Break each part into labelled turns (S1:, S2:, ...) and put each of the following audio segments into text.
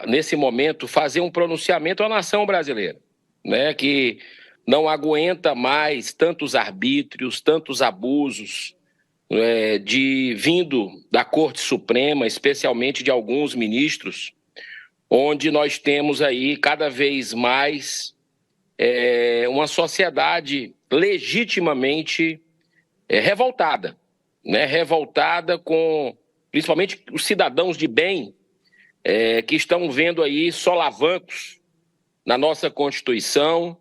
S1: nesse momento, fazer um pronunciamento à nação brasileira, né, que não aguenta mais tantos arbítrios, tantos abusos vindo da Corte Suprema, especialmente de alguns ministros, onde nós temos aí cada vez mais uma sociedade legitimamente revoltada, né? Revoltada com, principalmente, os cidadãos de bem que estão vendo aí solavancos na nossa Constituição,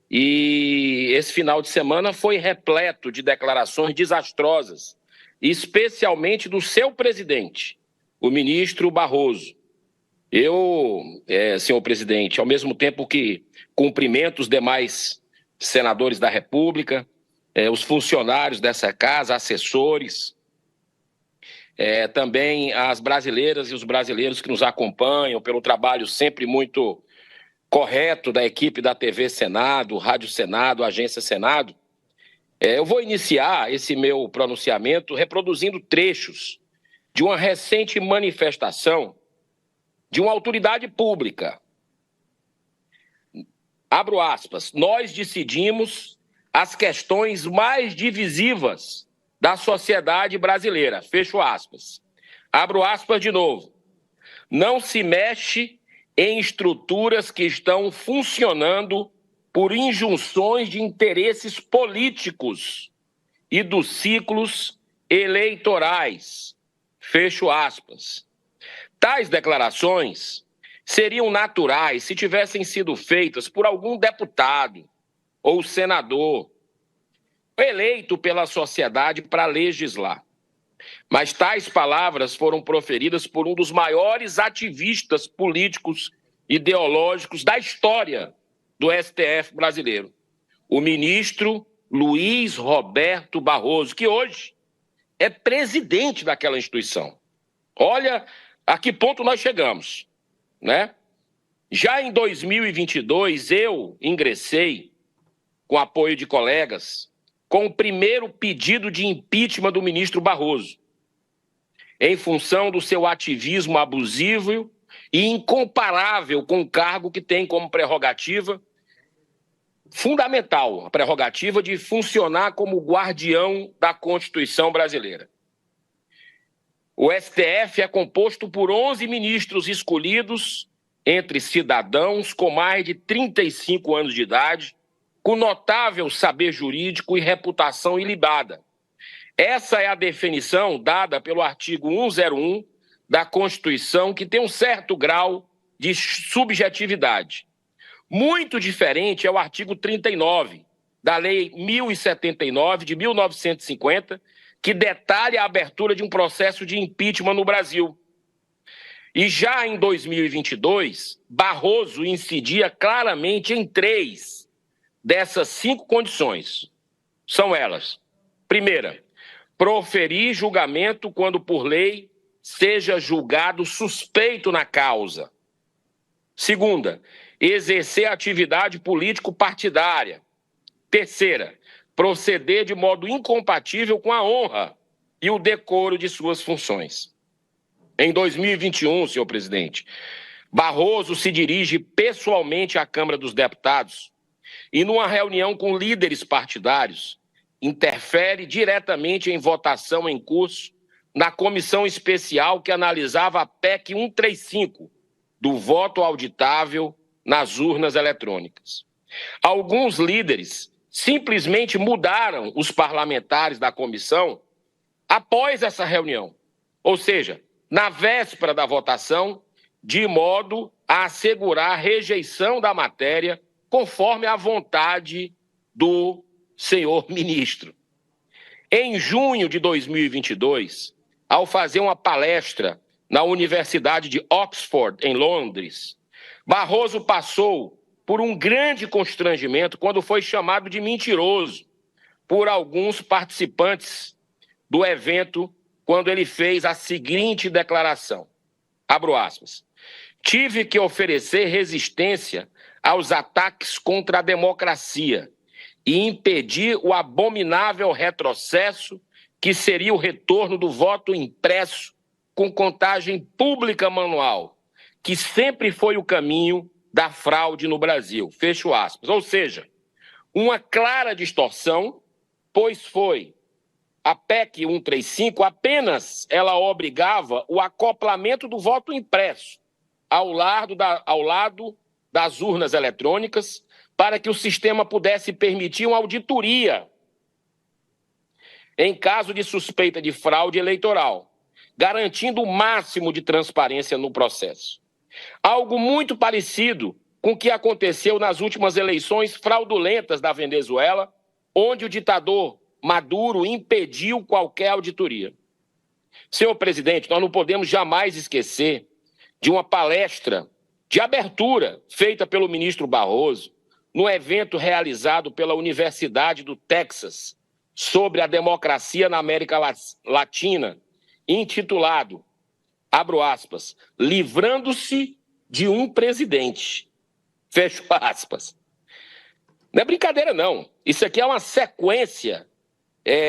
S1: e esse final de semana foi repleto de declarações desastrosas, especialmente do seu presidente, o ministro Barroso. Eu, senhor presidente, ao mesmo tempo que cumprimento os demais senadores da República, os funcionários dessa casa, assessores, também as brasileiras e os brasileiros que nos acompanham pelo trabalho sempre muito correto da equipe da TV Senado, Rádio Senado, Agência Senado, eu vou iniciar esse meu pronunciamento reproduzindo trechos de uma recente manifestação de uma autoridade pública. Abro aspas, nós decidimos as questões mais divisivas da sociedade brasileira. Fecho aspas. Abro aspas de novo. Não se mexe em estruturas que estão funcionando por injunções de interesses políticos e dos ciclos eleitorais. Fecho aspas. Tais declarações seriam naturais se tivessem sido feitas por algum deputado ou senador eleito pela sociedade para legislar. Mas tais palavras foram proferidas por um dos maiores ativistas políticos ideológicos da história do STF brasileiro, o ministro Luiz Roberto Barroso, que hoje é presidente daquela instituição. Olha a que ponto nós chegamos, né? Já em 2022, eu ingressei, com apoio de colegas, com o primeiro pedido de impeachment do ministro Barroso, em função do seu ativismo abusivo e incomparável com o cargo que tem como prerrogativa fundamental, a prerrogativa de funcionar como guardião da Constituição brasileira. O STF é composto por 11 ministros escolhidos entre cidadãos com mais de 35 anos de idade, com notável saber jurídico e reputação ilibada. Essa é a definição dada pelo artigo 101 da Constituição, que tem um certo grau de subjetividade. Muito diferente é o artigo 39 da Lei 1079 de 1950, que detalha a abertura de um processo de impeachment no Brasil. E já em 2022, Barroso incidia claramente em 3 dessas 5 condições. São elas: primeira, proferir julgamento quando por lei seja julgado suspeito na causa. Segunda, exercer atividade político-partidária. Terceira, proceder de modo incompatível com a honra e o decoro de suas funções. Em 2021, senhor presidente, Barroso se dirige pessoalmente à Câmara dos Deputados e, numa reunião com líderes partidários, interfere diretamente em votação em curso na comissão especial que analisava a PEC 135, do voto auditável nas urnas eletrônicas. Alguns líderes simplesmente mudaram os parlamentares da comissão após essa reunião, ou seja, na véspera da votação, de modo a assegurar a rejeição da matéria conforme a vontade do senhor ministro. Em junho de 2022, ao fazer uma palestra na Universidade de Oxford, em Londres, Barroso passou por um grande constrangimento quando foi chamado de mentiroso por alguns participantes do evento, quando ele fez a seguinte declaração, abro aspas, tive que oferecer resistência aos ataques contra a democracia e impedir o abominável retrocesso que seria o retorno do voto impresso com contagem pública manual, que sempre foi o caminho da fraude no Brasil. Fecho aspas. Ou seja, uma clara distorção, pois foi a PEC 135, apenas ela obrigava o acoplamento do voto impresso ao lado das urnas eletrônicas para que o sistema pudesse permitir uma auditoria em caso de suspeita de fraude eleitoral, garantindo o máximo de transparência no processo. Algo muito parecido com o que aconteceu nas últimas eleições fraudulentas da Venezuela, onde o ditador Maduro impediu qualquer auditoria. Senhor presidente, nós não podemos jamais esquecer de uma palestra de abertura feita pelo ministro Barroso no evento realizado pela Universidade do Texas sobre a democracia na América Latina, intitulado, abro aspas, livrando-se de um presidente, fecho aspas. Não é brincadeira, não. Isso aqui é uma sequência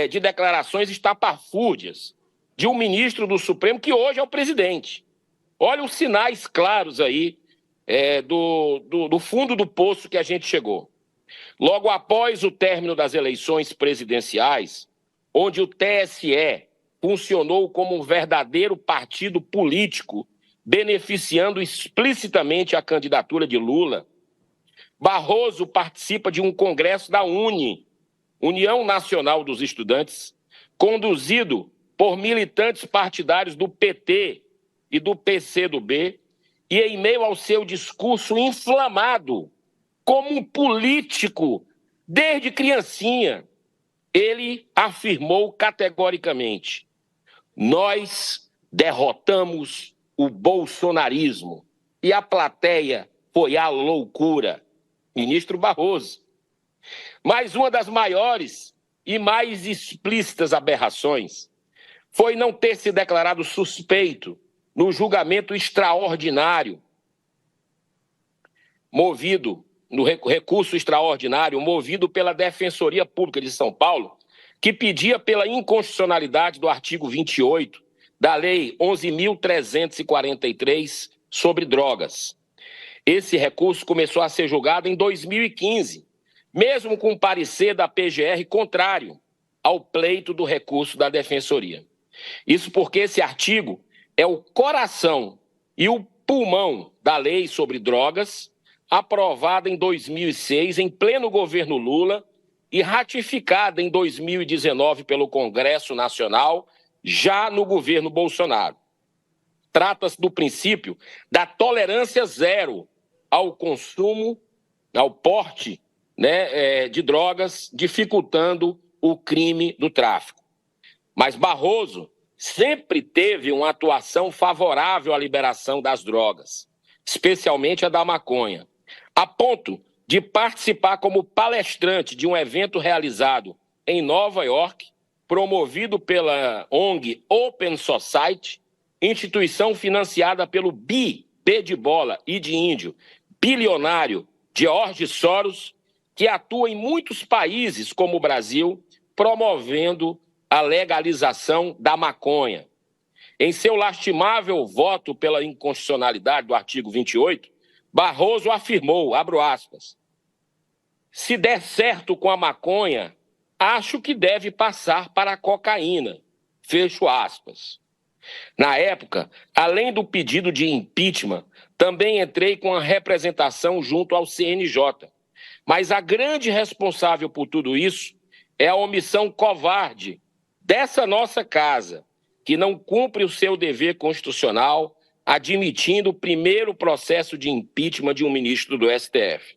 S1: de declarações estapafúrdias de um ministro do Supremo que hoje é o presidente. Olha os sinais claros aí do fundo do poço que a gente chegou. Logo após o término das eleições presidenciais, onde o TSE funcionou como um verdadeiro partido político, beneficiando explicitamente a candidatura de Lula, Barroso participa de um congresso da União Nacional dos Estudantes, conduzido por militantes partidários do PT e do PCdoB, e em meio ao seu discurso inflamado, como um político desde criancinha, ele afirmou categoricamente: nós derrotamos o bolsonarismo. E a plateia foi à loucura. Ministro Barroso. Mas uma das maiores e mais explícitas aberrações foi não ter se declarado suspeito no julgamento extraordinário no recurso extraordinário movido pela Defensoria Pública de São Paulo, que pedia pela inconstitucionalidade do artigo 28 da Lei 11.343 sobre drogas. Esse recurso começou a ser julgado em 2015, mesmo com o parecer da PGR contrário ao pleito do recurso da Defensoria. Isso porque esse artigo é o coração e o pulmão da lei sobre drogas, aprovada em 2006 em pleno governo Lula e ratificada em 2019 pelo Congresso Nacional, já no governo Bolsonaro. Trata-se do princípio da tolerância zero ao consumo, ao porte, de drogas, dificultando o crime do tráfico. Mas Barroso sempre teve uma atuação favorável à liberação das drogas, especialmente a da maconha, a ponto de participar como palestrante de um evento realizado em Nova York, promovido pela ONG Open Society, instituição financiada pelo B de bola e de índio, bilionário George Soros, que atua em muitos países como o Brasil, promovendo a legalização da maconha. Em seu lastimável voto pela inconstitucionalidade do artigo 28, Barroso afirmou, abro aspas, se der certo com a maconha, acho que deve passar para a cocaína, fecho aspas. Na época, além do pedido de impeachment, também entrei com a representação junto ao CNJ. Mas a grande responsável por tudo isso é a omissão covarde dessa nossa casa, que não cumpre o seu dever constitucional, admitindo o primeiro processo de impeachment de um ministro do STF.